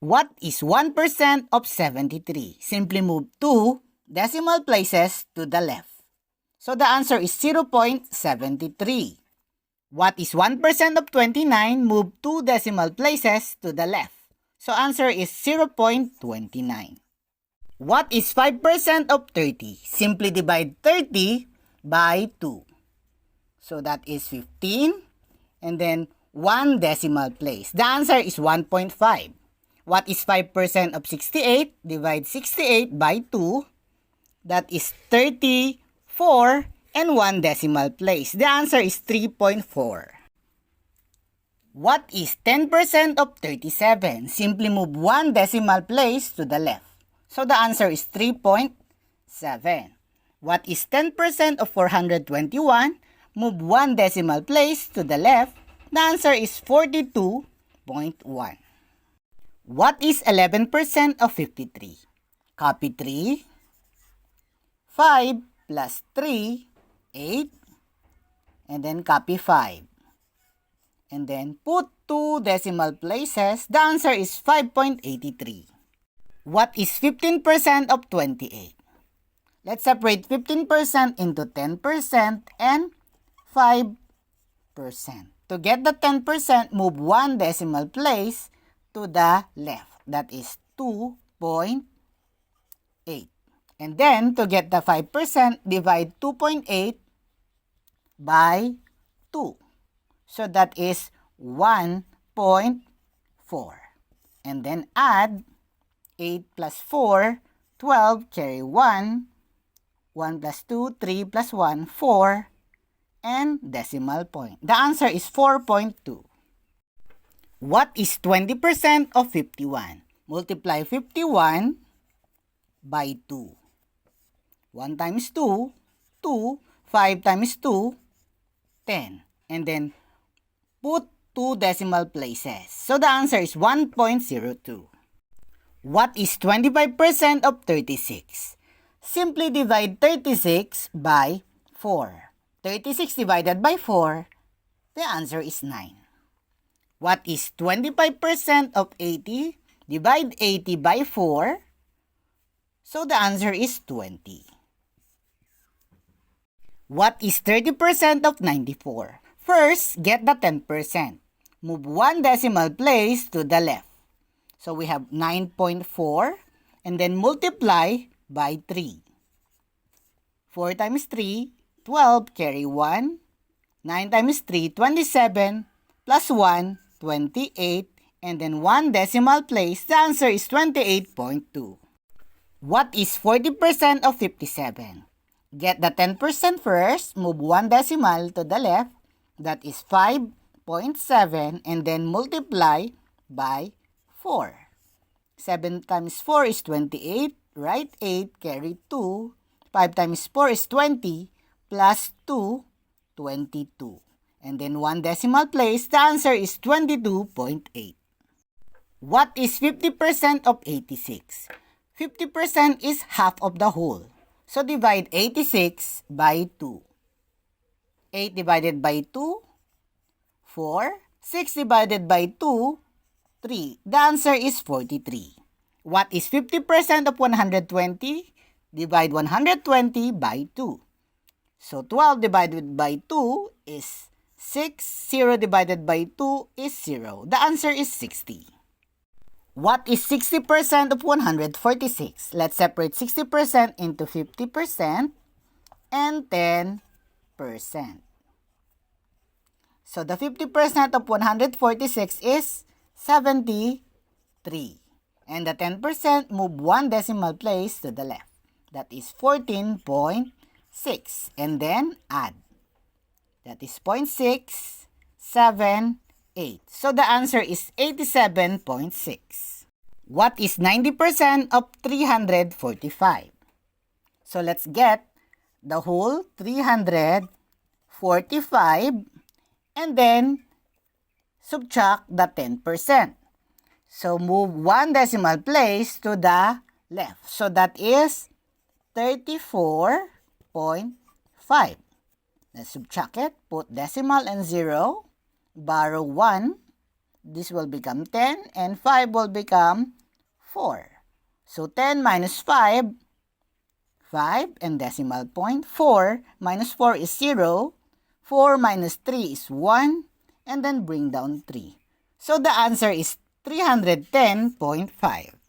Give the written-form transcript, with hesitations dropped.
What is 1% of 73? Simply move 2 decimal places to the left. So the answer is 0.73. What is 1% of 29? Move 2 decimal places to the left. So answer is 0.29. What is 5% of 30? Simply divide 30 by 2. So that is 15. And then 1 decimal place. The answer is 1.5. What is 5% of 68? Divide 68 by 2. That is 34 and 1 decimal place. The answer is 3.4. What is 10% of 37? Simply move 1 decimal place to the left. So the answer is 3.7. What is 10% of 421? Move 1 decimal place to the left. The answer is 42.1. What is 11% of 53? Copy 3. 5 plus 3, 8. And then copy 5. And then put 2 decimal places. The answer is 5.83. What is 15% of 28? Let's separate 15% into 10% and 5%. To get the 10%, move 1 decimal place to the left. That is 2.8. And then, to get the 5%, divide 2.8 by 2. So that is 1.4. And then add 8 plus 4, 12, carry 1. 1 plus 2, 3 plus 1, 4. And decimal point. The answer is 4.2. What is 20% of 51? Multiply 51 by 2. 1 times 2, 2. 5 times 2, 10. And then put 2 decimal places. So the answer is 1.02. What is 25% of 36? Simply divide 36 by 4. 36 divided by 4, the answer is 9. What is 25% of 80? Divide 80 by 4. So the answer is 20. What is 30% of 94? First, get the 10%. Move 1 decimal place to the left. So we have 9.4 and then multiply by 3. 4 times 3, 12, carry 1. 9 times 3, 27, plus 1, 28, and then 1 decimal place. The answer is 28.2. What is 40% of 57? Get the 10% first, move 1 decimal to the left. That is 5.7, and then multiply by 4. 7 times 4 is 28, write 8, carry 2. 5 times 4 is 20, plus 2, 22. And then 1 decimal place, the answer is 22.8. What is 50% of 86? 50% is half of the whole. So divide 86 by 2. 8 divided by 2, 4. 6 divided by 2, 3. The answer is 43. What is 50% of 120? Divide 120 by 2. So 12 divided by 2 is 6. 0 divided by 2 is 0. The answer is 60. What is 60% of 146? Let's separate 60% into 50% and 10%. So the 50% of 146 is 73. And the 10%, move 1 decimal place to the left. That is 14.6. And then add. That is 0.6, 7, 8. So the answer is 87.6. What is 90% of 345? So let's get the whole 345 and then subtract the 10%. So move 1 decimal place to the left. So that is 34.5. Let's subtract it. Put decimal and 0. Borrow 1. this will become 10 and 5 will become 4. So 10 minus 5 and decimal point. 4 minus 4 is 0. 4 minus 3 is 1. And then bring down 3. So the answer is 310.5.